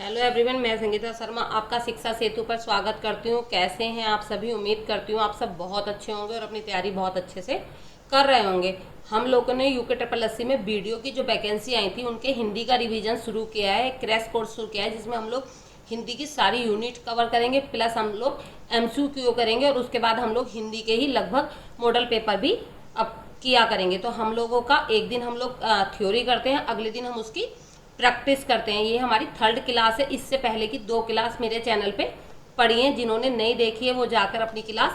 Hello everyone, मैं संगीता शर्मा आपका शिक्षा सेतु पर स्वागत करती हूँ। कैसे हैं आप सभी? उम्मीद करती हूँ आप सब बहुत अच्छे होंगे और अपनी तैयारी बहुत अच्छे से कर रहे होंगे। हम लोगों ने यूके ट्रिपल एससी में वीडियो की जो वैकेंसी आई थी उनके हिंदी का रिवीजन शुरू किया है, क्रैश कोर्स शुरू किया है, जिसमें हम लोग हिंदी की सारी यूनिट कवर करेंगे, प्लस हम लोग एमसीक्यू करेंगे और उसके बाद हम लोग हिंदी के ही लगभग मॉडल पेपर भी अब किया करेंगे। तो हम लोगों का एक दिन हम लोग थ्योरी करते हैं, अगले दिन हम उसकी प्रैक्टिस करते हैं। ये हमारी थर्ड क्लास है। इससे पहले की 2 क्लास मेरे चैनल पे पढ़ी हैं, जिन्होंने नहीं देखी है वो जाकर अपनी क्लास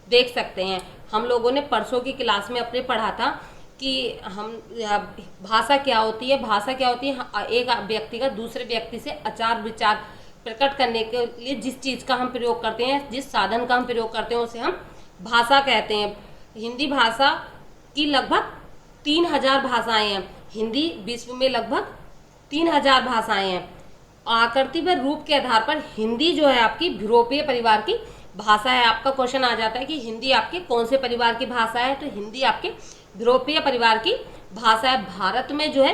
देख सकते हैं। हम लोगों ने परसों की क्लास में अपने पढ़ा था कि हम भाषा क्या होती है। भाषा क्या होती है? एक व्यक्ति का दूसरे व्यक्ति से आचार विचार प्रकट करने के लिए जिस चीज़ का हम प्रयोग करते हैं, जिस साधन का हम प्रयोग करते हैं, उसे हम भाषा कहते हैं। हिंदी भाषा की लगभग 3000 भाषाएं हैं। हिंदी विश्व में लगभग 3000 भाषाएं हैं। आकृति व रूप के आधार पर हिंदी जो है आपकी यूरोपीय परिवार की भाषा है। आपका क्वेश्चन आ जाता है कि हिंदी आपके कौन से परिवार की भाषा है, तो हिंदी आपके यूरोपीय परिवार की भाषा है। भारत में जो है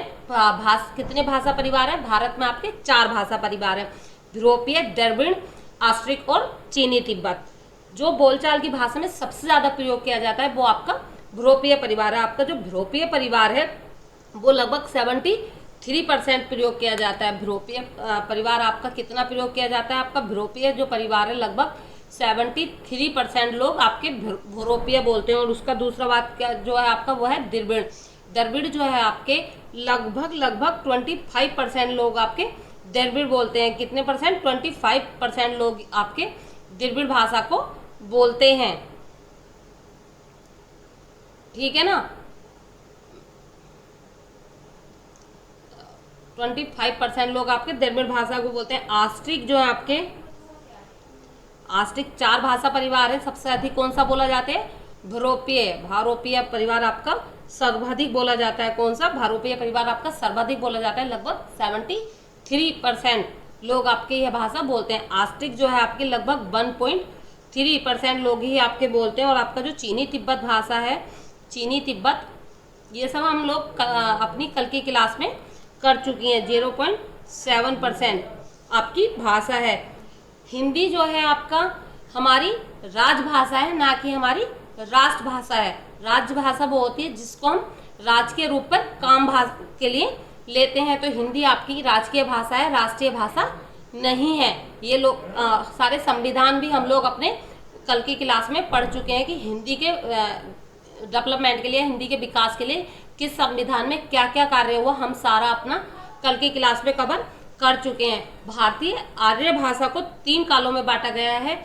कितने भाषा परिवार है? भारत में आपके 4 भाषा परिवार है, यूरोपीय, द्रविड़, ऑस्ट्रिक और चीनी तिब्बत। जो बोलचाल की भाषा में सबसे ज्यादा प्रयोग किया जाता है वो आपका यूरोपीय परिवार है। आपका जो यूरोपीय परिवार है वो लगभग 73% प्रयोग किया जाता है। यूरोपीय परिवार आपका कितना प्रयोग किया जाता है? आपका यूरोपीय जो परिवार है लगभग 73% लोग आपके यूरोपीय बोलते हैं। और उसका दूसरा बात क्या जो है आपका वो है द्रविड़। द्रविड़ जो है आपके लगभग 25% लोग आपके द्रविड़ बोलते हैं। कितने परसेंट? 25% लोग आपके द्रविड़ भाषा को बोलते हैं। ठीक है ना? 25% लोग आपके द्रविड़ भाषा को बोलते हैं। ऑस्ट्रिक जो है आपके ऑस्ट्रिक 4 भाषा परिवार है। सबसे अधिक कौन सा बोला जाता है? भारोपीय परिवार आपका सर्वाधिक बोला जाता है। कौन सा? भारोपीय परिवार आपका सर्वाधिक बोला जाता है। लगभग 73% लोग आपके यह भाषा बोलते हैं। ऑस्ट्रिक जो है आपके लगभग 1.3% लोग ही आपके बोलते हैं। और आपका जो चीनी तिब्बत भाषा है, चीनी तिब्बत, ये सब हम लोग अपनी कल की क्लास में कर चुकी हैं। 0.7% आपकी भाषा है। हिंदी जो है आपका हमारी राजभाषा है, ना कि हमारी राष्ट्रभाषा है। राजभाषा वो होती है जिसको हम राज के रूप पर काम के लिए लेते हैं। तो हिंदी आपकी राजकीय भाषा है, राष्ट्रीय भाषा नहीं है। ये लोग सारे संविधान भी हम लोग अपने कल की क्लास में पढ़ चुके हैं कि हिंदी के डेवलपमेंट के लिए, हिंदी के विकास के लिए किस संविधान में क्या क्या कार्य हुआ, हम सारा अपना कल की क्लास में कवर कर चुके हैं। भारतीय आर्य भाषा को 3 कालों में बांटा गया है,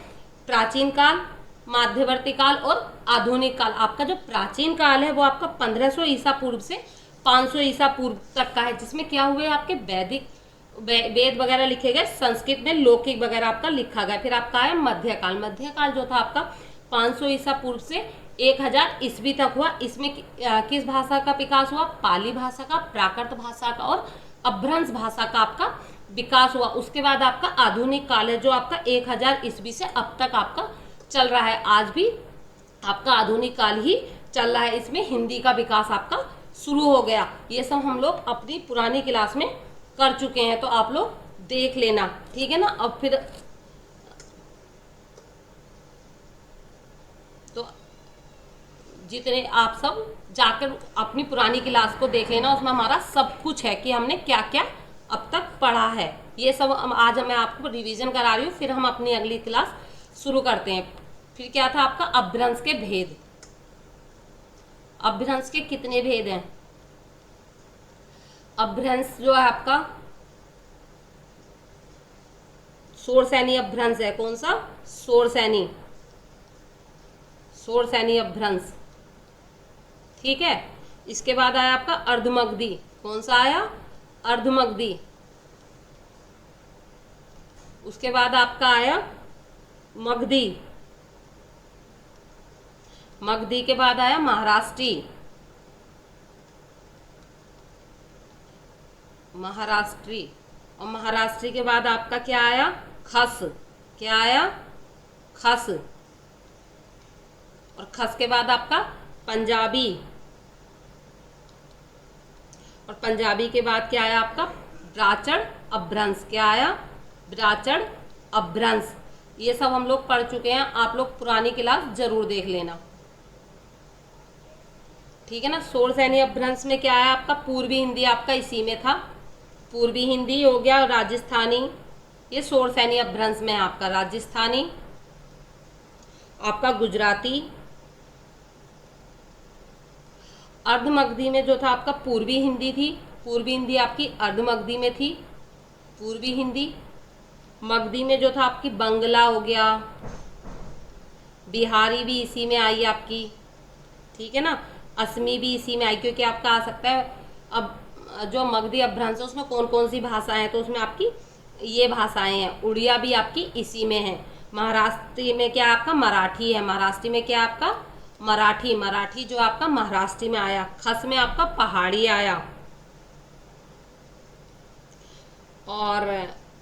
प्राचीन काल, मध्यवर्ती काल और आधुनिक काल। आपका जो प्राचीन काल है वो आपका 1500 ईसा पूर्व से 500 ईसा पूर्व तक का है, जिसमें क्या हुए आपके वैदिक वेद वगैरह लिखे गए, संस्कृत में लौकिक वगैरह आपका लिखा गया। फिर आपका है मध्यकाल। मध्यकाल जो था आपका 500 ईसा पूर्व से 1000 ईस्वी तक हुआ। इसमें किस भाषा का विकास हुआ? पाली भाषा का, प्राकृत भाषा का और अपभ्रंश भाषा का आपका विकास हुआ। उसके बाद आपका आधुनिक काल है जो आपका 1000 ईस्वी से अब तक आपका चल रहा है। आज भी आपका आधुनिक काल ही चल रहा है। इसमें हिंदी का विकास आपका शुरू हो गया। ये सब हम लोग अपनी पुरानी क्लास में कर चुके हैं, तो आप लोग देख लेना। ठीक है ना? अब फिर तो जितने आप सब जाकर अपनी पुरानी क्लास को देख लेना, उसमें हमारा सब कुछ है कि हमने क्या क्या अब तक पढ़ा है। ये सब आज मैं आपको रिवीजन करा रही हूँ, फिर हम अपनी अगली क्लास शुरू करते हैं। फिर क्या था आपका? अपभ्रंश के भेद। अपभ्रंश के कितने भेद हैं? अपभ्रंश जो है आपका शोरसैनी अपभ्रंश है। कौन सा? शोरसैनी अपभ्रंश। ठीक है। इसके बाद आया आपका अर्धमगधी। कौन सा आया? अर्धमगधी। उसके बाद आपका आया मगधी। मगधी के बाद आया महाराष्ट्री। और महाराष्ट्री के बाद आपका क्या आया? खस। क्या आया? खस। और खस के बाद आपका पंजाबी। और पंजाबी के बाद क्या आया आपका? प्राचर अपभ्रंश। क्या आया? ब्राचड़, अपभ्रंश, ये सब हम लोग पढ़ चुके हैं। आप लोग पुरानी क्लास जरूर देख लेना, ठीक है ना। सोर सैनी अपभ्रंश में क्या है आपका, पूर्वी हिंदी आपका इसी में था, पूर्वी हिंदी हो गया, राजस्थानी, ये सोर सैनी अपभ्रंश में है आपका। राजस्थानी, आपका गुजराती, अर्धमगधी में जो था आपका पूर्वी हिंदी थी, पूर्वी हिंदी आपकी अर्धमगधी में थी, पूर्वी हिंदी। मगधी में जो था आपकी बंगला हो गया, बिहारी भी इसी में आई आपकी, ठीक है ना। असमी भी इसी में आई, क्योंकि आपका आ सकता है अब जो मगधी अपभ्रंश है उसमें कौन कौन सी भाषाएं हैं, तो उसमें आपकी ये भाषाएं हैं। उड़िया भी आपकी इसी में है। महाराष्ट्री में क्या आपका मराठी है, महाराष्ट्री में क्या आपका मराठी, मराठी जो आपका महाराष्ट्री में आया। खस में आपका पहाड़ी आया, और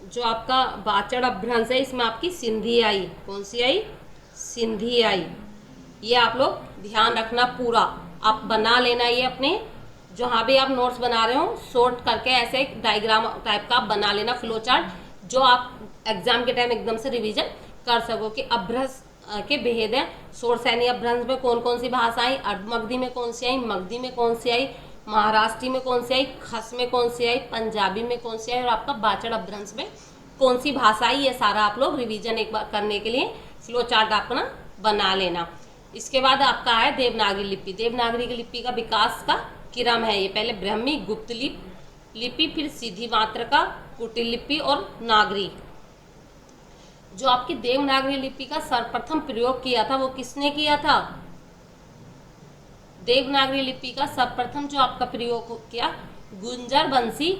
जो आपका बाचड़ अपभ्रंश है इसमें आपकी सिंधी आई। कौन सी आई, सिंधी आई। ये आप लोग ध्यान रखना पूरा, आप बना लेना ये अपने जहाँ भी आप नोट्स बना रहे हो, शॉर्ट करके ऐसे एक डायग्राम टाइप का आप बना लेना, फ्लो चार्ट, जो आप एग्जाम के टाइम एकदम से रिवीजन कर सको कि अपभ्रंश के भेद हैं। सोर सैनी अपभ्रंश में कौन कौन सी भाषा आई, अर्धमगधी में कौन सी आई, मगधी में कौन सी आई, महाराष्ट्री में कौन सी आई, खस में कौन सी आई, पंजाबी में कौन सी आई, और आपका बाचड़ अपभ्रंश में कौन सी भाषा आई। ये सारा आप लोग रिवीजन एक बार करने के लिए फ्लो चार्ट अपना बना लेना। इसके बाद आपका है देवनागरी लिपि। देवनागरी की लिपि का विकास का क्रम है ये, पहले ब्राह्मी, गुप्त लिपि, फिर सीधी मात्रका, कुटिल लिपि और नागरी। जो आपकी देवनागरी लिपि का सर्वप्रथम प्रयोग किया था वो किसने किया था, देवनागरी लिपि का सर्वप्रथम जो आपका प्रयोग किया, गुंजर बंसी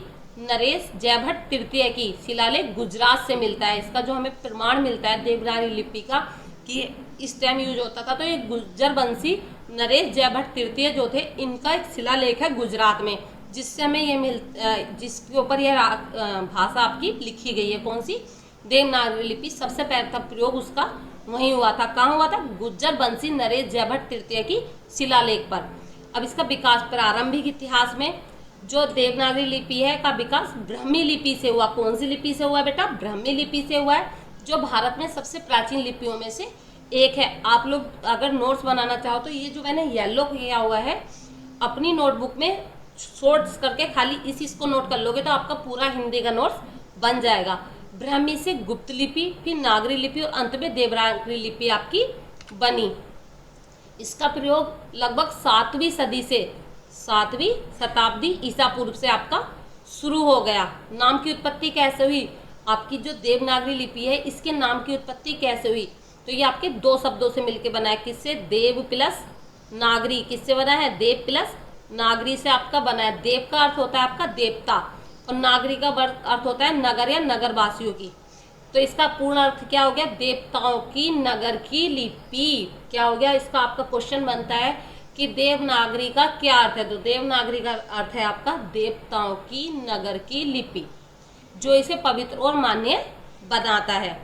नरेश जयभट्ट तृतीय की शिलालेख गुजरात से मिलता है। इसका जो हमें प्रमाण मिलता है देवनागरी लिपि का कि इस टाइम यूज होता था, तो ये गुज्जर बंसी नरेश जयभट्ट तृतीय जो थे, इनका एक शिलालेख है गुजरात में, जिससे हमें ये जिसके ऊपर यह भाषा आपकी लिखी गई है। कौन सी, देवनागरी लिपि। सबसे पहला प्रयोग उसका वहीं हुआ था। कहाँ हुआ था, गुज्जर बंसी नरेश जयभट्ट तृतीय की शिलालेख पर। अब इसका विकास प्रारंभिक इतिहास में जो देवनागरी लिपि है का विकास ब्राह्मी लिपि से हुआ। कौन सी लिपि से हुआ बेटा, ब्राह्मी लिपि से हुआ है, जो भारत में सबसे प्राचीन लिपियों में से एक है। आप लोग अगर नोट्स बनाना चाहो तो ये जो मैंने येलो किया हुआ है अपनी नोटबुक में शॉर्ट्स करके खाली इसको नोट कर लोगे तो आपका पूरा हिंदी का नोट्स बन जाएगा। ब्राह्मी से गुप्त लिपि, फिर नागरी लिपि और अंत में देवनागरी लिपि आपकी बनी। इसका प्रयोग लगभग 7वीं सदी से 7वीं शताब्दी ईसा पूर्व से आपका शुरू हो गया। नाम की उत्पत्ति कैसे हुई, आपकी जो देवनागरी लिपि है इसके नाम की उत्पत्ति कैसे हुई, तो ये आपके दो शब्दों से मिलकर बना है। किससे, देव प्लस नागरी, किससे बना है, देव प्लस नागरी से आपका बना है। देव का अर्थ होता है आपका देवता और नागरी का अर्थ होता है नगर या नगरवासियों की। तो इसका पूर्ण अर्थ क्या हो गया, देवताओं की नगर की लिपि। क्या हो गया, इसका आपका क्वेश्चन बनता है कि देवनागरी का क्या अर्थ है, तो देवनागरी का अर्थ है आपका देवताओं की नगर की लिपि, जो इसे पवित्र और मान्य बनाता है।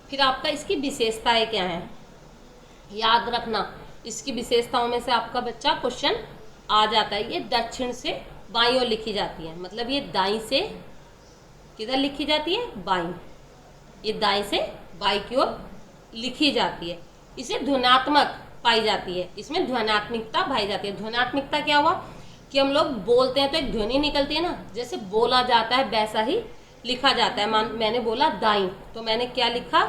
फिर आपका इसकी विशेषताएं क्या हैं, याद रखना। इसकी विशेषताओं में से आपका बच्चा क्वेश्चन आ जाता है। ये दक्षिण से बाईं ओर लिखी जाती है, मतलब ये दाईं से किधर लिखी जाती है, बाईं। ये दाईं से बाईं की ओर लिखी जाती है। इसे ध्वन्यात्मक पाई जाती है, इसमें ध्वन्यात्मकता पाई जाती है। ध्वन्यात्मकता क्या हुआ कि हम लोग बोलते हैं तो एक ध्वनि निकलती है ना, जैसे बोला जाता है वैसा ही लिखा जाता है। मैंने बोला दाईं, तो मैंने क्या लिखा,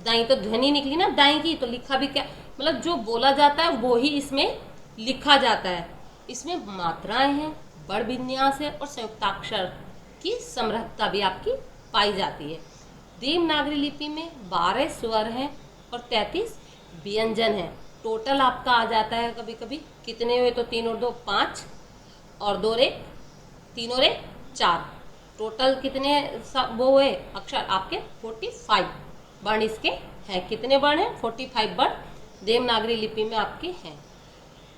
दाईं, तो ध्वनि निकली ना दाईं की, तो लिखा भी क्या, मतलब जो बोला जाता है वो ही इसमें लिखा जाता है। इसमें मात्राएं हैं, बड़ विन्यास है और संयुक्ताक्षर की समृद्धता भी आपकी पाई जाती है। देवनागरी लिपि में 12 स्वर हैं और 33 व्यंजन हैं। टोटल आपका आ जाता है कभी कभी कितने हुए, तो 3 और 2 5 और 2 और 1 3 और 1 4, टोटल कितने वो हुए अक्षर आपके 45 वर्ण इसके हैं। कितने वर्ण हैं, 45 वर्ण देवनागरी लिपि में आपके हैं।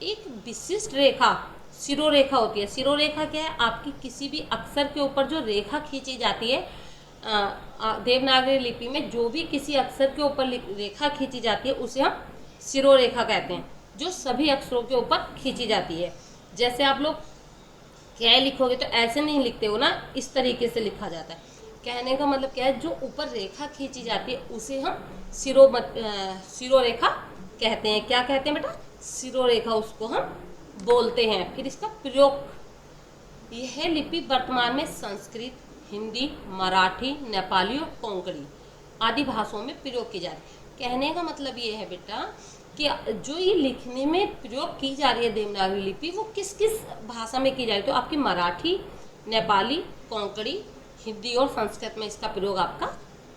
एक विशिष्ट रेखा सिरोरेखा होती है। सिरोरेखा क्या है, आपकी किसी भी अक्षर के ऊपर जो रेखा खींची जाती है, देवनागरी लिपि में जो भी किसी अक्षर के ऊपर रेखा खींची जाती है उसे हम सिरोरेखा कहते हैं, जो सभी अक्षरों के ऊपर खींची जाती है। जैसे आप लोग क्या लिखोगे तो ऐसे नहीं लिखते हो ना, इस तरीके से लिखा जाता है। कहने का मतलब क्या है, जो ऊपर रेखा खींची जाती है उसे हम सिरोरेखा कहते हैं। क्या कहते हैं बेटा? सिरोरेखा, उसको हम बोलते हैं। फिर इसका प्रयोग, यह लिपि वर्तमान में संस्कृत, हिंदी, मराठी, नेपाली और कोंकणी आदि भाषाओं में प्रयोग की जाती है। कहने का मतलब ये है बेटा कि जो ये लिखने में प्रयोग की जा रही है देवनागरी लिपि, वो किस किस भाषा में की जा रही है? तो आपकी मराठी, नेपाली, कोंकणी, हिंदी और संस्कृत में इसका प्रयोग आपका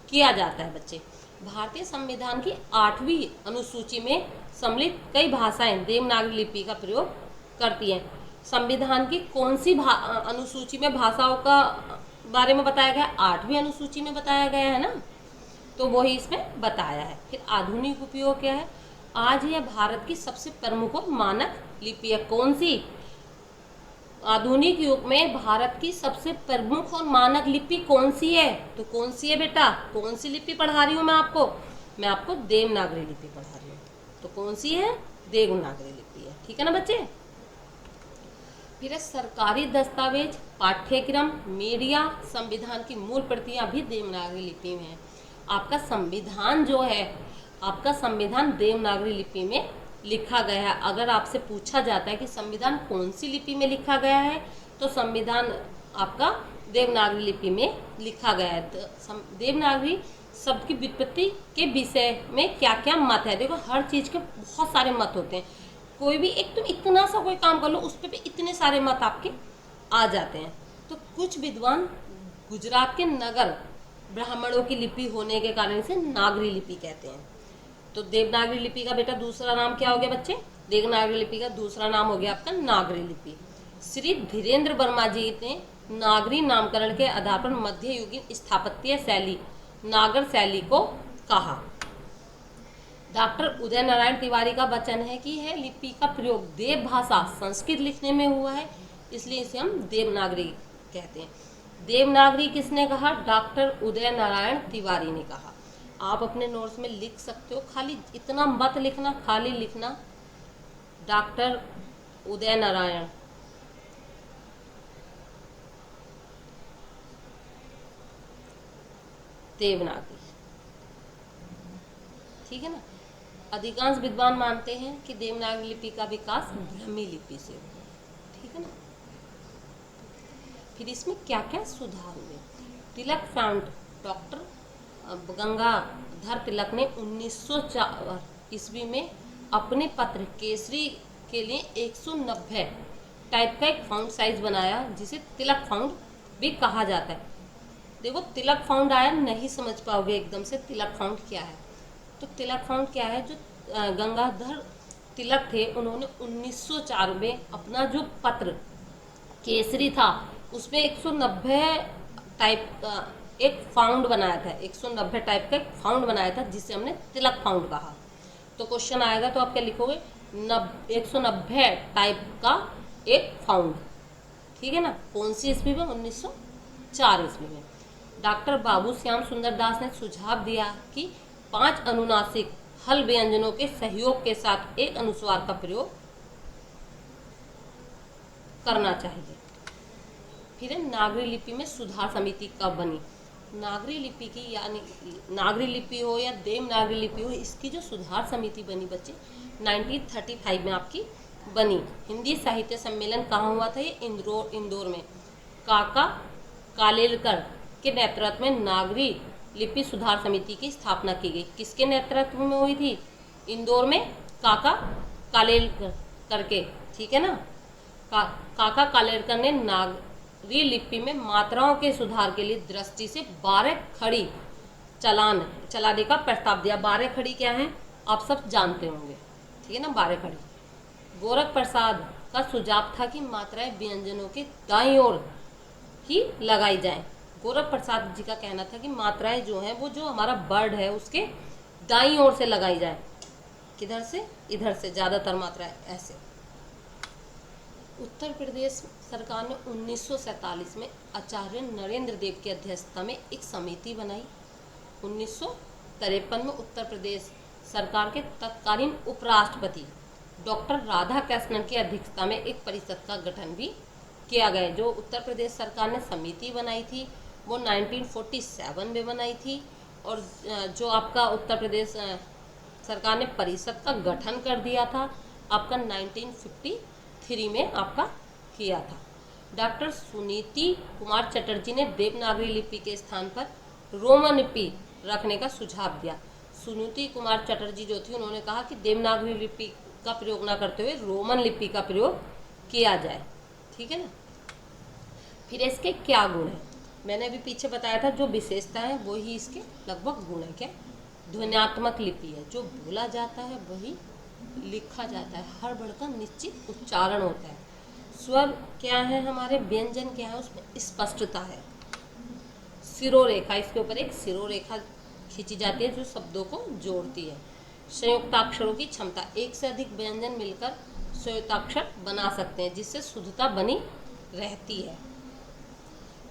किया जाता है बच्चे। भारतीय संविधान की 8वीं अनुसूची में सम्मिलित कई भाषाएं देवनागरी लिपि का प्रयोग करती हैं। संविधान की कौन सी अनुसूची में भाषाओं का बारे में बताया गया? 8वीं अनुसूची में बताया गया है ना, तो वही इसमें बताया है। फिर आधुनिक उपयोग क्या है? आज यह भारत की सबसे प्रमुख और मानक लिपि है। कौन सी? आधुनिक युग में भारत की सबसे प्रमुख और मानक लिपि कौन सी है? तो कौन सी है बेटा? कौन सी लिपि पढ़ा रही हूँ मैं आपको? मैं आपको देवनागरी लिपि पढ़ा रही हूँ। तो कौन सी है? देवनागरी लिपि है। ठीक है ना बच्चे? फिर है सरकारी दस्तावेज, पाठ्यक्रम, मीडिया, संविधान की मूल प्रतियां भी देवनागरी लिपि में है। आपका संविधान जो है, आपका संविधान देवनागरी लिपि में लिखा गया है। अगर आपसे पूछा जाता है कि संविधान कौन सी लिपि में लिखा गया है, तो संविधान आपका देवनागरी लिपि में लिखा गया है। तो देवनागरी शब्द की व्युत्पत्ति के विषय में क्या क्या मत है? देखो, हर चीज़ के बहुत सारे मत होते हैं। कोई भी एक तुम इतना सा कोई काम कर लो, उस पर भी इतने सारे मत आपके आ जाते हैं। तो कुछ विद्वान गुजरात के नगर ब्राह्मणों की लिपि होने के कारण इसे नागरी लिपि कहते हैं। तो देवनागरी लिपि का बेटा दूसरा नाम क्या हो गया बच्चे? देवनागरी लिपि का दूसरा नाम हो गया आपका नागरी लिपि। श्री धीरेन्द्र वर्मा जी ने नागरी नामकरण के आधार पर मध्ययुगीन स्थापत्य शैली नागर शैली को कहा। डॉक्टर उदय नारायण तिवारी का वचन है कि यह लिपि का प्रयोग देव भाषा संस्कृत लिखने में हुआ है, इसलिए इसे हम देवनागरी कहते हैं। देवनागरी किसने कहा? डॉक्टर उदय नारायण तिवारी ने कहा। आप अपने नोट्स में लिख सकते हो, खाली इतना मत लिखना, खाली लिखना डॉक्टर उदय नारायण देवनागरी। ठीक है ना? अधिकांश विद्वान मानते हैं कि देवनागरी लिपि का विकास ब्राह्मी लिपि से हुआ। ठीक है ना? फिर इसमें क्या क्या सुधार हुए? तिलक फाउंट, डॉक्टर गंगाधर तिलक ने 1904 ईस्वी में अपने पत्र केसरी के लिए 190 टाइप का एक फाउंड साइज बनाया, जिसे तिलक फाउंड भी कहा जाता है। देखो, तिलक फाउंड आया, नहीं समझ पाओगे एकदम से तिलक फाउंड क्या है। तो तिलक फाउंड क्या है? जो गंगाधर तिलक थे, उन्होंने 1904 में अपना जो पत्र केसरी था उसमें 190 टाइप का एक फाउंड बनाया था। 190 टाइप का एक फाउंड बनाया था, जिसे हमने तिलक फाउंड कहा। तो क्वेश्चन आएगा तो आप क्या लिखोगे? 190 टाइप का एक फाउंड। ठीक है ना? कौन सी ईस्वी में? 1904 ईस्वी में। डॉक्टर बाबू श्याम सुंदर दास ने सुझाव दिया कि 5 अनुनासिक हल व्यंजनों के सहयोग के साथ एक अनुस्वार का प्रयोग करना चाहिए। फिर नागरी लिपि में सुधार समिति कब बनी? नागरी लिपि की, यानी नागरी लिपि हो या देवनागरी लिपि हो, इसकी जो सुधार समिति बनी बच्चे 1935 में आपकी बनी। हिंदी साहित्य सम्मेलन कहाँ हुआ था? ये इंदौर में काका कालेलकर के नेतृत्व में नागरी लिपि सुधार समिति की स्थापना की गई। किसके नेतृत्व में हुई थी? इंदौर में काका कालेलकर करके। ठीक है ना? काका कालेलकर ने नागरी लिपि में मात्राओं के सुधार के लिए दृष्टि से 12 खड़ी चलाने का प्रस्ताव दिया। 12 खड़ी क्या है? आप सब जानते होंगे। ठीक है ना? 12 खड़ी। गोरख प्रसाद का सुझाव था कि मात्राएं व्यंजनों के दाईं ओर ही लगाई जाएं। गोरख प्रसाद जी का कहना था कि मात्राएं जो हैं वो जो हमारा वर्ड है उसके दाईं ओर से लगाई जाए। किधर से? इधर से, ज़्यादातर मात्राएं ऐसे। उत्तर प्रदेश सरकार ने 1947 में आचार्य नरेंद्र देव की अध्यक्षता में एक समिति बनाई। 1953 में उत्तर प्रदेश सरकार के तत्कालीन उपराष्ट्रपति डॉक्टर राधा कृष्णन की अध्यक्षता में एक परिषद का गठन भी किया गया। जो उत्तर प्रदेश सरकार ने समिति बनाई थी वो 1947 में बनाई थी। और जो आपका उत्तर प्रदेश सरकार ने परिषद का गठन कर दिया था आपका 1953 में आपका किया था। डॉक्टर सुनीति कुमार चटर्जी ने देवनागरी लिपि के स्थान पर रोमन लिपि रखने का सुझाव दिया। सुनीति कुमार चटर्जी जो थी उन्होंने कहा कि देवनागरी लिपि का प्रयोग न करते हुए रोमन लिपि का प्रयोग किया जाए। ठीक है ना। फिर इसके क्या गुण हैं, मैंने अभी पीछे बताया था जो विशेषता है वही इसके लगभग गुण है। क्या? ध्वन्यात्मक लिपि है, जो बोला जाता है वही लिखा जाता है, हर वर्ड का निश्चित उच्चारण होता है। स्वर क्या है हमारे, व्यंजन क्या है, उसमें स्पष्टता है। सिरोरेखा, इसके ऊपर एक सिरोरेखा खींची जाती है जो शब्दों को जोड़ती है। संयुक्ताक्षरों की क्षमता, एक से अधिक व्यंजन मिलकर संयुक्ताक्षर बना सकते हैं जिससे शुद्धता बनी रहती है।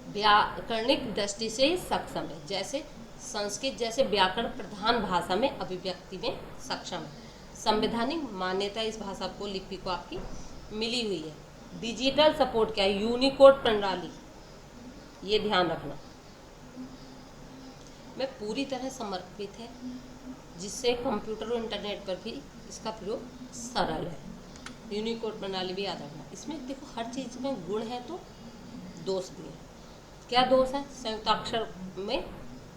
व्याकरणिक दृष्टि से ही सक्षम है, जैसे संस्कृत जैसे व्याकरण प्रधान भाषा में अभिव्यक्ति में सक्षम है। संवैधानिक मान्यता इस भाषा को, लिपि को आपकी मिली हुई है। डिजिटल सपोर्ट क्या है, यूनिकोड प्रणाली, ये ध्यान रखना में पूरी तरह समर्पित है जिससे कंप्यूटर और इंटरनेट पर भी इसका प्रयोग सरल है। यूनिकोड प्रणाली भी याद रखना। इसमें देखो हर चीज़ में गुण है तो दोष भी है। क्या दोष है? संयुक्ताक्षर में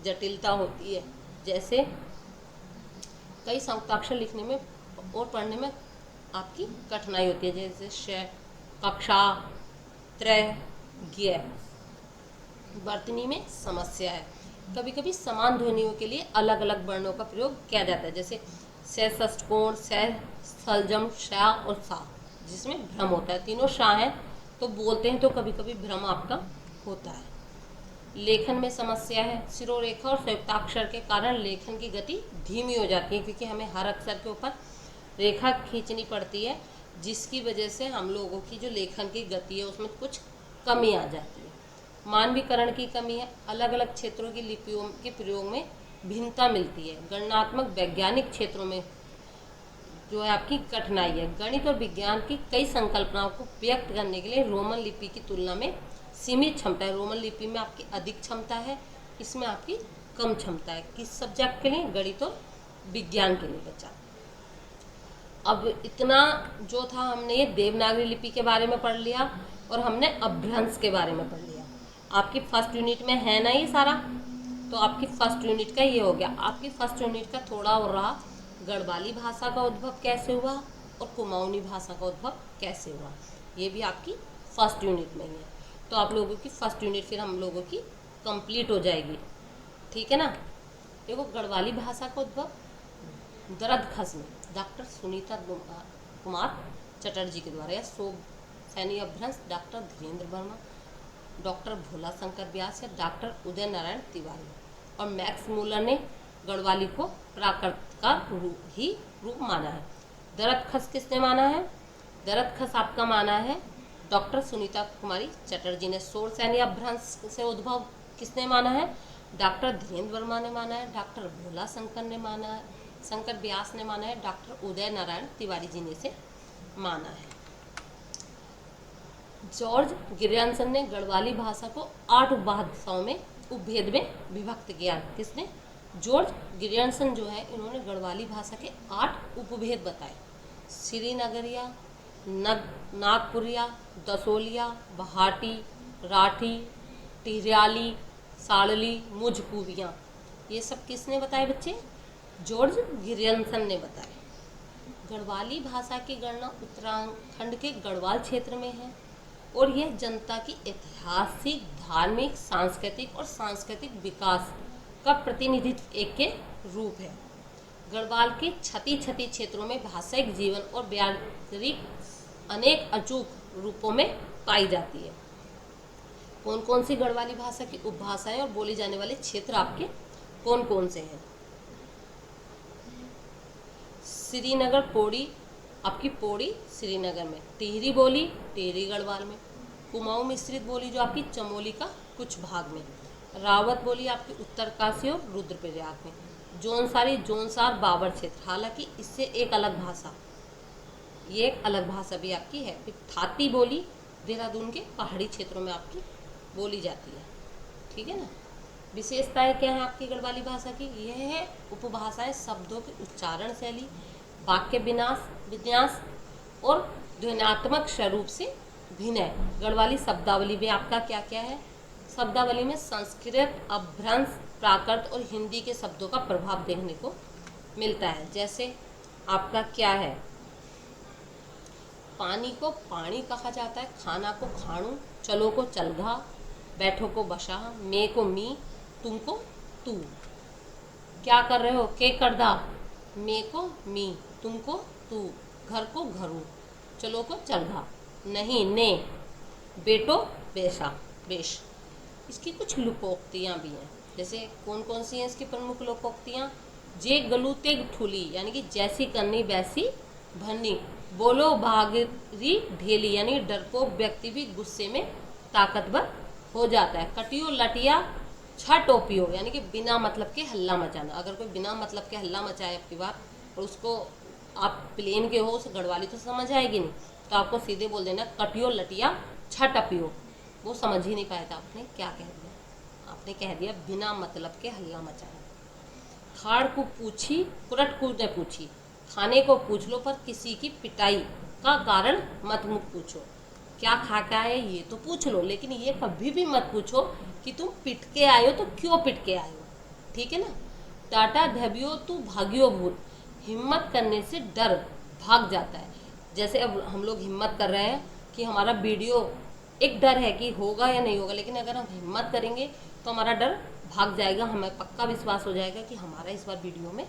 जटिलता होती है, जैसे कई संयुक्ताक्षर लिखने में और पढ़ने में आपकी कठिनाई होती है, जैसे श, कक्षा, त्रय, ज्ञ। वर्तनी में समस्या है, कभी कभी समान ध्वनियों के लिए अलग अलग वर्णों का प्रयोग किया जाता है, जैसे स षष्ठकोण, स सलजम, शा और सा, जिसमें भ्रम होता है। तीनों शा हैं तो बोलते हैं तो कभी कभी भ्रम आपका होता है। लेखन में समस्या है, सिरोरेखा और संयुक्ताक्षर के कारण लेखन की गति धीमी हो जाती है, क्योंकि हमें हर अक्षर के ऊपर रेखा खींचनी पड़ती है, जिसकी वजह से हम लोगों की जो लेखन की गति है उसमें कुछ कमी आ जाती है। मानवीकरण की कमी है, अलग अलग क्षेत्रों की लिपियों के प्रयोग में भिन्नता मिलती है। गणनात्मक वैज्ञानिक क्षेत्रों में जो है आपकी कठिनाई है। गणित और विज्ञान की कई संकल्पनाओं को व्यक्त करने के लिए रोमन लिपि की तुलना में सीमित क्षमता है। रोमन लिपि में आपकी अधिक क्षमता है, इसमें आपकी कम क्षमता है। किस सब्जेक्ट के लिए? गणित और विज्ञान के लिए बच्चा। अब इतना जो था हमने ये देवनागरी लिपि के बारे में पढ़ लिया और हमने अभ्रंश के बारे में पढ़ लिया। आपकी फर्स्ट यूनिट में है ना ये सारा, तो आपकी फर्स्ट यूनिट का ये हो गया। आपकी फर्स्ट यूनिट का थोड़ा और रहा, गढ़वाली भाषा का उद्भव कैसे हुआ और कुमाऊनी भाषा का उद्भव कैसे हुआ, ये भी आपकी फर्स्ट यूनिट में ही है। तो आप लोगों की फर्स्ट यूनिट फिर हम लोगों की कंप्लीट हो जाएगी। ठीक है ना। देखो गढ़वाली भाषा का उद्भव दरद खस में डॉक्टर सुनीता कुमार चटर्जी के द्वारा, या सो सैनी अभ्रंश डॉक्टर धीरेन्द्र वर्मा, डॉक्टर भोला शंकर व्यास या डॉक्टर उदय नारायण तिवारी, और मैक्स मूलर ने गढ़वाली को प्राकृत का रूप माना है। दरद खस किसने माना है? दरद खस आपका माना है डॉक्टर सुनीता कुमारी चटर्जी ने। सोर सैनी अभ्रंश से उद्भव किसने माना है? डॉक्टर धीरेन्द्र वर्मा ने माना है, डॉक्टर भोला शंकर ने माना है, शंकर व्यास ने माना है, डॉक्टर उदय नारायण तिवारी जी ने इसे माना है। जॉर्ज गिरियर्सन ने गढ़वाली भाषा को 8 उपभाषाओं में उपभेद में विभक्त किया। किसने? जॉर्ज गिरियर्सन जो है इन्होंने गढ़वाली भाषा के 8 उपभेद बताए। श्रीनगरिया, नागपुरिया, दसोलिया, बहाटी, राठी, टिहरियाली, साड़ली, मुझकुवियाँ, ये सब किसने बताए बच्चे? जॉर्ज गिरियर्सन ने बताए। गढ़वाली भाषा की गणना उत्तराखंड के गढ़वाल क्षेत्र में है और यह जनता की ऐतिहासिक, धार्मिक, सांस्कृतिक विकास का प्रतिनिधित्व एक के रूप है। गढ़वाल के छती क्षेत्रों में भाषाई जीवन और व्यावहारिक अनेक अचूक रूपों में पाई जाती है। कौन कौन सी गढ़वाली भाषा की उपभाषाएं और बोली जाने वाले क्षेत्र आपके कौन कौन से हैं? श्रीनगर पौड़ी, आपकी पौड़ी श्रीनगर में। टिहरी बोली टिहरी गढ़वाल में। कुमाऊं मिश्रित बोली जो आपकी चमोली का कुछ भाग में। रावत बोली आपकी उत्तरकाशी और रुद्रप्रयाग में। जौनसारी जौनसार बाबर क्षेत्र, हालांकि इससे एक अलग भाषा, ये एक अलग भाषा भी आपकी है। फिर थाती बोली देहरादून के पहाड़ी क्षेत्रों में आपकी बोली जाती है। ठीक है ना। विशेषताएं क्या है आपकी गढ़वाली भाषा की? यह है उपभाषाएं, शब्दों की उच्चारण शैली, वाक्य विन्यास और ध्वन्यात्मक स्वरूप से भिन्न है। गढ़वाली शब्दावली में आपका क्या क्या है? शब्दावली में संस्कृत, अपभ्रंश, प्राकृत और हिंदी के शब्दों का प्रभाव देखने को मिलता है। जैसे आपका क्या है, पानी को पानी कहा जाता है, खाना को खाणू, चलो को चलघा, बैठो को बसा, मैं को मी, तुम को तू। क्या कर रहे हो? के करदा, मैं को मी, तुम को तू, घर को घरू, चलो को चलघा, नहीं ने, बेटो बेसा बेश। इसकी कुछ लोकोक्तियाँ भी हैं। जैसे कौन कौन सी हैं इसकी प्रमुख लोकोक्तियाँ? जे गलू तेग ठुली, यानी कि जैसी करनी वैसी भरनी। बोलो भागरी ढेली, यानी डरपोक व्यक्ति भी गुस्से में ताकतवर हो जाता है। कटियो लटिया छ टोपियो, यानी कि बिना मतलब के हल्ला मचाना। अगर कोई बिना मतलब के हल्ला मचाए आपकी बात और उसको आप प्लेन के हो, उसे गढ़वाली तो समझ आएगी नहीं, तो आपको सीधे बोल देना कटियो लटिया छ टपियो। वो समझ ही नहीं पाया था, आपने क्या कह दिया? आपने कह दिया बिना मतलब के हल्ला मचाना। खाड़ को पूछी कुरट को ने पूछी, खाने को पूछ लो पर किसी की पिटाई का कारण मत पूछो। क्या खा के आए ये तो पूछ लो, लेकिन ये कभी भी मत पूछो कि तुम पिट के आए हो तो क्यों पिट के आए हो, ठीक है ना। टाटा धबियो तू भागियो भूत, हिम्मत करने से डर भाग जाता है। जैसे अब हम लोग हिम्मत कर रहे हैं कि हमारा वीडियो, एक डर है कि होगा या नहीं होगा, लेकिन अगर हम हिम्मत करेंगे तो हमारा डर भाग जाएगा, हमें पक्का विश्वास हो जाएगा कि हमारा इस बार वीडियो में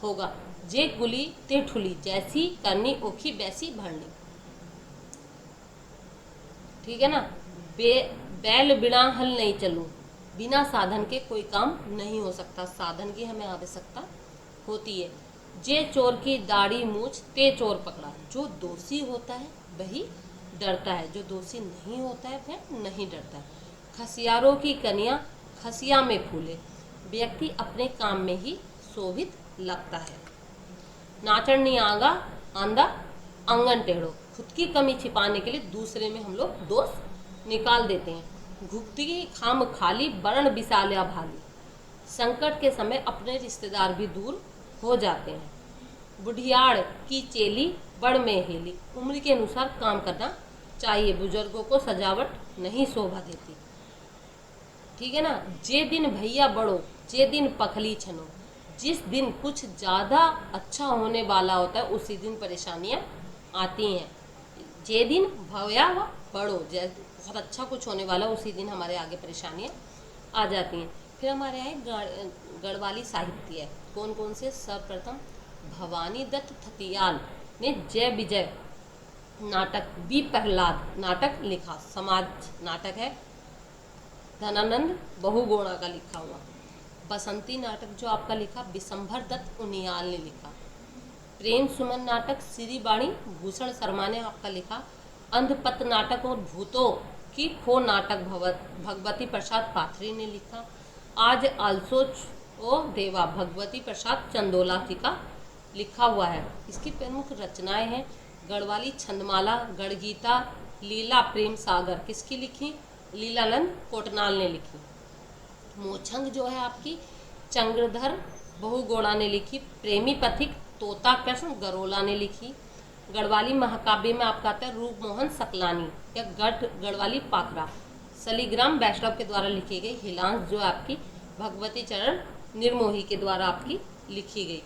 होगा। जे गुली ते ठुली, जैसी करनी ओखी वैसी भरनी, ठीक है ना। बैल बिना हल नहीं चलूं, बिना साधन के कोई काम नहीं हो सकता, साधन की हमें आवश्यकता होती है। जे चोर की दाढ़ी मूछ ते चोर पकड़ा, जो दोषी होता है वही डरता है, जो दोषी नहीं होता है वह नहीं डरता है। खसियारों की कन्या खसिया में फूले, व्यक्ति अपने काम में ही शोभित लगता है। नाचन नहीं आंदा आंगन टेढ़ो, खुद की कमी छिपाने के लिए दूसरे में हम लोग दोष निकाल देते हैं। घुगती खाम खाली वर्ण विशाल्या भाली, संकट के समय अपने रिश्तेदार भी दूर हो जाते हैं। बुढ़ियाड़ की चेली बड़ में हेली, उम्र के अनुसार काम करना चाहिए, बुजुर्गों को सजावट नहीं शोभा देती, ठीक है ना। जे दिन भैया बड़ो जे दिन पखली छनो, जिस दिन कुछ ज़्यादा अच्छा होने वाला होता है उसी दिन परेशानियां आती हैं। जे दिन भैया बड़ो, बहुत अच्छा कुछ होने वाला उसी दिन हमारे आगे परेशानियां आ जाती हैं। फिर हमारे यहाँ गढ़वाली साहित्य है, कौन कौन से? सर्वप्रथम भवानी दत्त थतियाल ने जय विजय नाटक, बी प्रहलाद नाटक लिखा, समाज नाटक है, धनानंद बहुगुणा का लिखा हुआ। बसंती नाटक जो आपका लिखा विशंभर दत्त उनियाल ने लिखा। प्रेम सुमन नाटक श्री वाणी भूषण शर्मा ने आपका लिखा। अंधपत नाटक और भूतों की खो नाटक भगवती प्रसाद पाथरी ने लिखा। आज आल्सो ओ देवा भगवती प्रसाद चंदोला जी का लिखा हुआ है। इसकी प्रमुख रचनाएं हैं गढ़वाली छंदमाला, गढ़गीता, लीला प्रेम सागर, किसकी लिखी? लीलानंद कोटनाल ने लिखी। मोछंग जो है आपकी चंद्रधर बहुगोड़ा ने लिखी। प्रेमी पथिक तोता कृष्ण गरोला ने लिखी। गढ़वाली महाकाव्य में आपका आता है रूप मोहन सकलानी या गढ़वाली पाखरा, सलीग्राम वैष्णव के द्वारा लिखी गई। हिलांस जो आपकी भगवती चरण निर्मोही के द्वारा आपकी लिखी गई।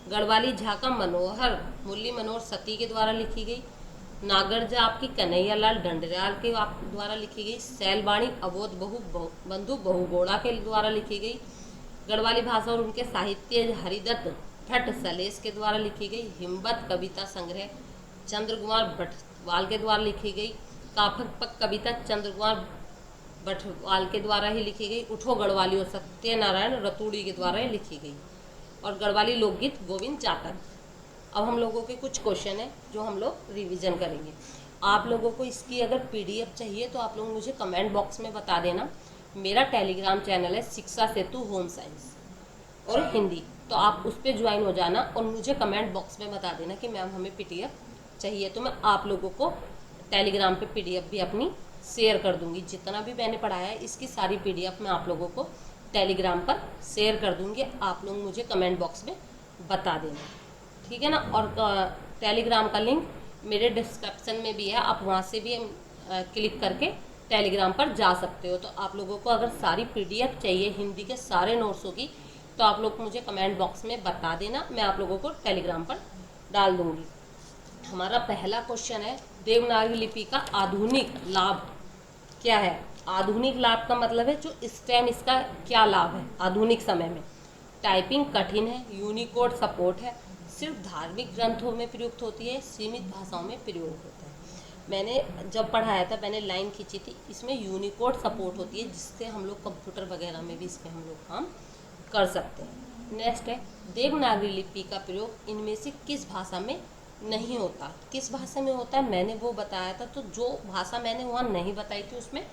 गढ़वाली झाका मनोहर मुरली मनोहर सती के द्वारा लिखी गई। नागरजा आपकी कन्हैयालाल डंडरियाल के द्वारा लिखी गई। सैलवाणी अबोध बंधु बहुगोड़ा के द्वारा लिखी गई। गढ़वाली भाषा और उनके साहित्य हरिदत्त भट्ट सलेस के द्वारा लिखी गई। हिम्मत कविता संग्रह चंद्रकुमार भट्टवाल के द्वारा लिखी गई। काफक पक कविता चंद्रकुमार भट्टवाल के द्वारा ही लिखी गई। उठो गढ़वालियों सत्यनारायण रतूड़ी के द्वारा ही लिखी गई। और गढ़वाली लोकगीत गोविंद जाटक। अब हम लोगों के कुछ क्वेश्चन है जो हम लोग रिवीजन करेंगे। आप लोगों को इसकी अगर पीडीएफ चाहिए तो आप लोग मुझे कमेंट बॉक्स में बता देना। मेरा टेलीग्राम चैनल है शिक्षा सेतु होम साइंस और हिंदी, तो आप उस पर ज्वाइन हो जाना और मुझे कमेंट बॉक्स में बता देना कि मैम हमें पीडीएफ चाहिए, तो मैं आप लोगों को टेलीग्राम पे पीडीएफ भी अपनी शेयर कर दूंगी। जितना भी मैंने पढ़ाया है इसकी सारी PDF मैं आप लोगों को टेलीग्राम पर शेयर कर दूंगी। आप लोग मुझे कमेंट बॉक्स में बता देना, ठीक है ना। और टेलीग्राम का लिंक मेरे डिस्क्रिप्शन में भी है, आप वहाँ से भी क्लिक करके टेलीग्राम पर जा सकते हो। तो आप लोगों को अगर सारी PDF चाहिए हिंदी के सारे नोट्सों की, तो आप लोग मुझे कमेंट बॉक्स में बता देना, मैं आप लोगों को टेलीग्राम पर डाल दूंगी। हमारा पहला क्वेश्चन है, देवनागरी लिपि का आधुनिक लाभ क्या है। आधुनिक लाभ का मतलब है जो इस टाइम इसका क्या लाभ है आधुनिक समय में। टाइपिंग कठिन है, यूनिकोड सपोर्ट है, सिर्फ धार्मिक ग्रंथों में प्रयुक्त होती है, सीमित भाषाओं में प्रयोग होता है। मैंने जब पढ़ाया था मैंने लाइन खींची थी, इसमें यूनिकोड सपोर्ट होती है, जिससे हम लोग कंप्यूटर वगैरह में भी इसमें हम लोग काम कर सकते हैं। नेक्स्ट है, देवनागरी लिपि का प्रयोग इनमें से किस भाषा में नहीं होता। किस भाषा में होता है मैंने वो बताया था, तो जो भाषा मैंने वहाँ नहीं बताई थी उसमें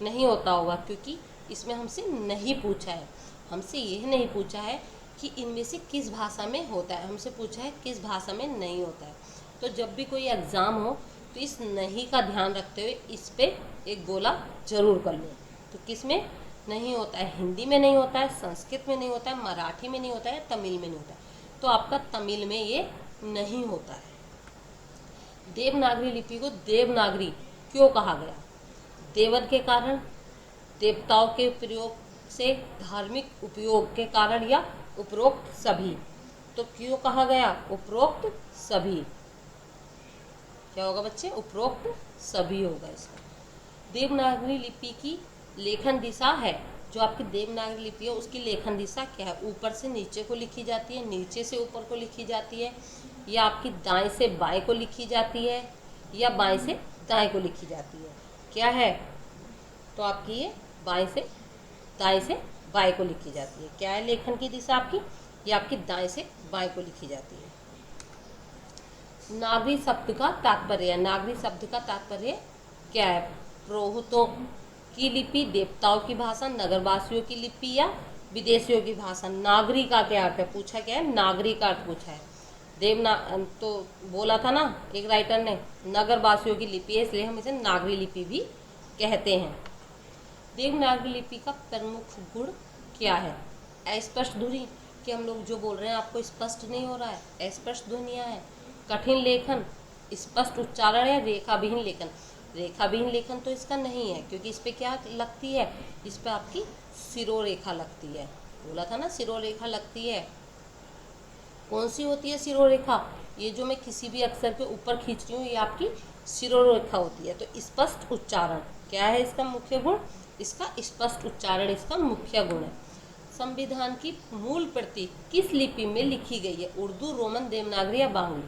नहीं होता होगा, क्योंकि इसमें हमसे नहीं पूछा है। हमसे यह नहीं पूछा है कि इनमें से किस भाषा में होता है, हमसे पूछा है किस भाषा में नहीं होता है। तो जब भी कोई एग्ज़ाम हो तो इस नहीं का ध्यान रखते हुए इस पे एक गोला जरूर कर लो। तो किस में नहीं होता है, हिंदी में नहीं होता है, संस्कृत में नहीं होता है, मराठी में नहीं होता है, तमिल में नहीं होता है। तो आपका तमिल में ये नहीं होता है। देवनागरी लिपि को देवनागरी क्यों कहा गया। देवन के कारण, देवताओं के प्रयोग से, धार्मिक उपयोग के कारण, या उपरोक्त सभी। तो क्यों कहा गया उपरोक्त सभी। क्या होगा बच्चे, उपरोक्त सभी होगा इसका। देवनागरी लिपि की लेखन दिशा है, जो आपकी देवनागरी लिपि है उसकी लेखन दिशा क्या है। ऊपर से नीचे को लिखी जाती है, नीचे से ऊपर को लिखी जाती है, या आपकी दाएं से बाएं को लिखी जाती है, या बाएं से दाएं को लिखी जाती है। क्या है, तो आपकी ये बाएं से दाएं से बाएं को लिखी जाती है। क्या है लेखन की दिशा आपकी, ये आपकी दाएं से बाएं को लिखी जाती है। नागरी शब्द का तात्पर्य, नागरी शब्द का तात्पर्य क्या है। पुरोहितों की लिपि, देवताओं की भाषा, नगरवासियों की लिपि, या विदेशियों की भाषा। नागरी का क्या अर्थ है, पूछा क्या है, नागरी का अर्थ पूछा है। तो बोला था ना एक राइटर ने, नगरवासियों की लिपि है, इसलिए हम इसे नागरी लिपि भी कहते हैं। देवनागरी लिपि का प्रमुख गुण क्या है। अस्पष्ट ध्वनि, कि हम लोग जो बोल रहे हैं आपको स्पष्ट नहीं हो रहा है, अस्पष्ट ध्वनियाँ हैं। कठिन लेखन, स्पष्ट उच्चारण है, रेखाविहीन लेखन। रेखाविहीन लेखन तो इसका नहीं है, क्योंकि इस पर क्या लगती है, इस पर आपकी सिरोरेखा लगती है। बोला था ना सिरोरेखा लगती है। कौन सी होती है सिरोरेखा, ये जो मैं किसी भी अक्षर के ऊपर खींच रही हूँ ये आपकी सिरोरेखा होती है। तो स्पष्ट उच्चारण क्या है इसका मुख्य गुण, इसका स्पष्ट उच्चारण इसका मुख्य गुण है। संविधान की मूल प्रति किस लिपि में लिखी गई है, उर्दू, रोमन, देवनागरी या बांग्ली।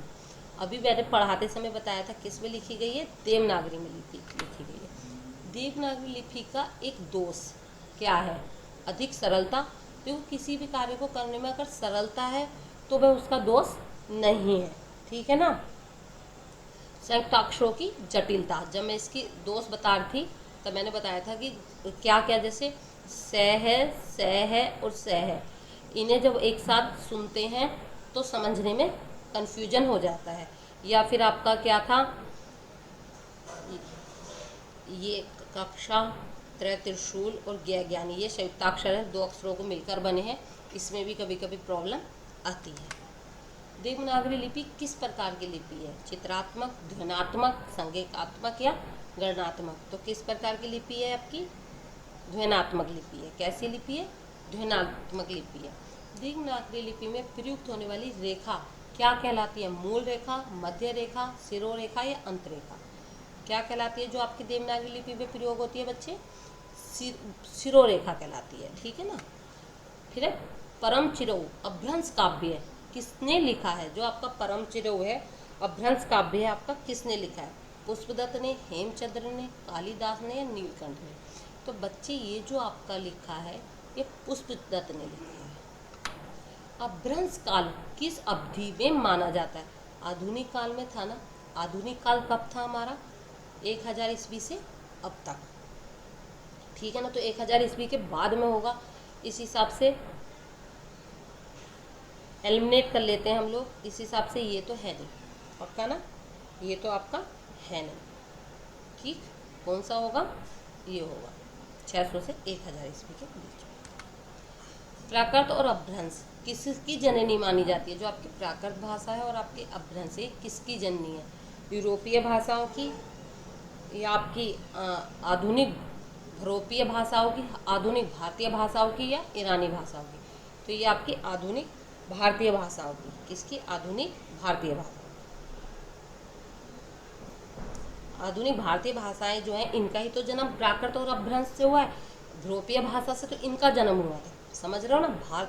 अभी मैंने पढ़ाते समय बताया था किस में लिखी गई है, देवनागरी में लिखी गई है। देवनागरी लिपि का एक दोष क्या है, अधिक सरलता। तो किसी भी कार्य को करने में अगर सरलता है तो वह उसका दोष नहीं है, ठीक है ना। संयुक्ताक्षरों की जटिलता, जब मैं इसकी दोष बता रही थी तब मैंने बताया था कि क्या क्या, जैसे स है और स है, इन्हें जब एक साथ सुनते हैं तो समझने में कन्फ्यूजन हो जाता है। या फिर आपका क्या था, ये कक्षा, त्रय, त्रिशूल और ज्ञानी, ये संयुक्ताक्षर है, दो अक्षरों को मिलकर बने हैं, इसमें भी कभी कभी प्रॉब्लम आती है। देवनागरी लिपि किस प्रकार की लिपि है, चित्रात्मक, ध्वन्यात्मक, संज्ञात्मक या गणनात्मक। तो किस प्रकार की लिपि है आपकी, ध्वन्यात्मक लिपि है। कैसी लिपि है, ध्वन्यात्मक लिपि है। देवनागरी लिपि में प्रयुक्त होने वाली रेखा क्या कहलाती है, मूल रेखा, मध्य रेखा, सिरोरेखा या अंतरेखा। क्या कहलाती है जो आपकी देवनागरी लिपि में प्रयोग होती है बच्चे, सिरोरेखा कहलाती है, ठीक है ना। फिर है परम चिरऊ, अभ्रंश काव्य है, किसने लिखा है। जो आपका परम चिरऊ है, अभ्रंश काव्य है आपका, किसने लिखा है, पुष्पदत्त ने, हेमचंद्र ने, कालिदास ने या नीलकंठ ने। तो बच्चे ये जो आपका लिखा है ये पुष्पदत्त ने लिखा है। अभ्रंश काल किस अवधि में माना जाता है, आधुनिक काल में था ना। आधुनिक काल कब था हमारा, 1000 ईस्वी से अब तक, ठीक है ना। तो 1000 ईस्वी के बाद में होगा, इस हिसाब से एलिमिनेट कर लेते हैं हम लोग। इस हिसाब से ये तो है नहीं, पक्का ना, ये तो आपका है नहीं, ठीक। कौन सा होगा? ये होगा 600 से 1000 ईस्वी के बीच। प्राकृत और अपभ्रंश किसकी जननी मानी जाती है? जो आपकी प्राकृत भाषा है और आपके अपभ्रंश, ये किसकी जननी है? यूरोपीय भाषाओं की या आपकी आधुनिक यूरोपीय भाषाओं की, आधुनिक भारतीय भाषाओं की, या ईरानी भाषाओं की? तो ये आपकी आधुनिक भारतीय भाषाओं की। किसकी? आधुनिक भारतीय भाषा। आधुनिक भारतीय भाषाएं जो हैं इनका ही तो जन्म प्राकृत और अपभ्रंश से हुआ है। यूरोपीय भाषा से तो इनका जन्म हुआ था। समझ रहे हो ना?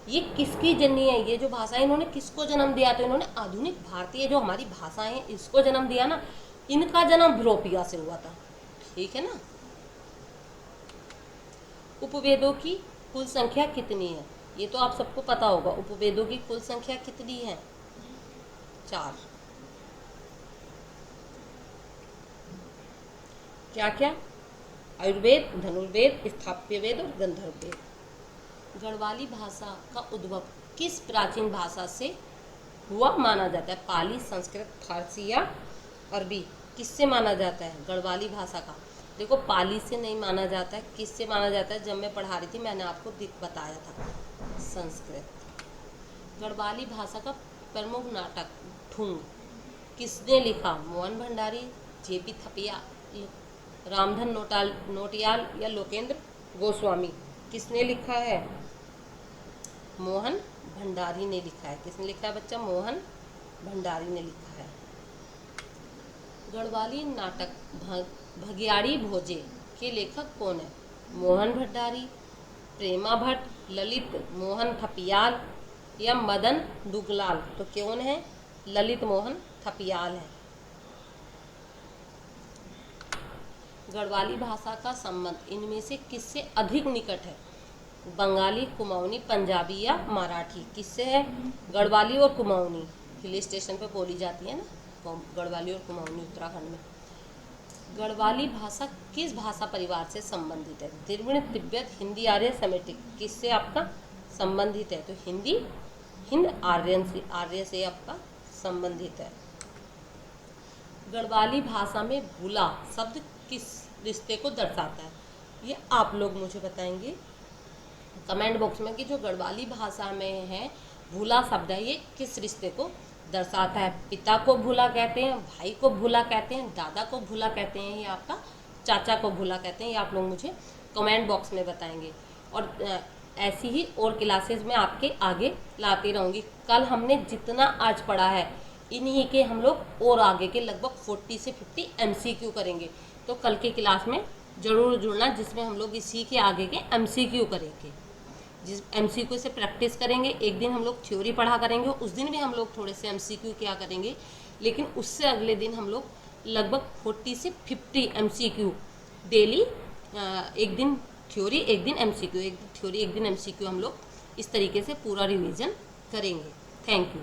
ये किसकी जननी है? ये जो भाषाएं इन्होंने किसको जन्म दिया? तो इन्होंने आधुनिक भारतीय जो हमारी भाषाएं हैं इसको जन्म दिया ना। इनका जन्म यूरोपीय से हुआ था। ठीक है ना? उपवेदों की कुल संख्या कितनी है? ये तो आप सबको पता होगा। उपवेदों की कुल संख्या कितनी है? 4। क्या क्या? आयुर्वेद, धनुर्वेद, स्थाप्य वेद और गंधर्व वेद। गढ़वाली भाषा का उद्भव किस प्राचीन भाषा से हुआ माना जाता है? पाली, संस्कृत, फारसी या अरबी? किससे माना जाता है गढ़वाली भाषा का? देखो, पाली से नहीं माना जाता है। किससे माना जाता है? जब मैं पढ़ा रही थी मैंने आपको बताया था, संस्कृत। गढ़वाली भाषा का प्रमुख नाटक ठुंग किसने लिखा? मोहन भंडारी, जेपी थपिया, रामधन नोटियाल या लोकेंद्र गोस्वामी? किसने लिखा है? मोहन भंडारी ने लिखा है। किसने लिखा है बच्चा? मोहन भंडारी ने लिखा है। गढ़वाली नाटक भगियाड़ी भोजे के लेखक कौन है? मोहन भंडारी, प्रेमा भट्ट, ललित मोहन थपियाल या मदन दुगलाल? तो कौन है? ललित मोहन थपियाल है। गढ़वाली भाषा का संबंध इनमें से किससे अधिक निकट है? बंगाली, कुमाऊनी, पंजाबी या मराठी? किससे है? गढ़वाली और कुमाऊनी हिल स्टेशन पे बोली जाती है ना, गढ़वाली और कुमाऊनी उत्तराखंड में। गढ़वाली भाषा किस भाषा परिवार से संबंधित है? द्रविड़, तिब्बत, हिंदी, आर्य, सेमेटिक? किससे आपका संबंधित है? तो हिंदी, हिंद आर्य से आपका संबंधित है। गढ़वाली भाषा में भूला शब्द किस रिश्ते को दर्शाता है? ये आप लोग मुझे बताएंगे कमेंट बॉक्स में कि जो गढ़वाली भाषा में है भूला शब्द है ये किस रिश्ते को दर्शाता है? पिता को भूला कहते हैं, भाई को भूला कहते हैं, दादा को भूला कहते हैं, या आपका चाचा को भूला कहते हैं? ये आप लोग मुझे कमेंट बॉक्स में बताएंगे। और ऐसी ही और क्लासेस में आपके आगे लाती रहूँगी। कल हमने जितना आज पढ़ा है इन्हीं के हम लोग और आगे के लगभग 40 से 50 MCQ करेंगे। तो कल के क्लास में ज़रूर जुड़ना, जिसमें हम लोग इसी के आगे के MCQ करेंगे। जिस MCQ से प्रैक्टिस करेंगे। एक दिन हम लोग थ्योरी पढ़ा करेंगे, उस दिन भी हम लोग थोड़े से MCQ क्या करेंगे, लेकिन उससे अगले दिन हम लोग लगभग 40 से 50 MCQ डेली, एक दिन थ्योरी एक दिन MCQ, एक दिन थ्योरी एक दिन MCQ हम लोग इस तरीके से पूरा रिवीजन करेंगे। Thank you.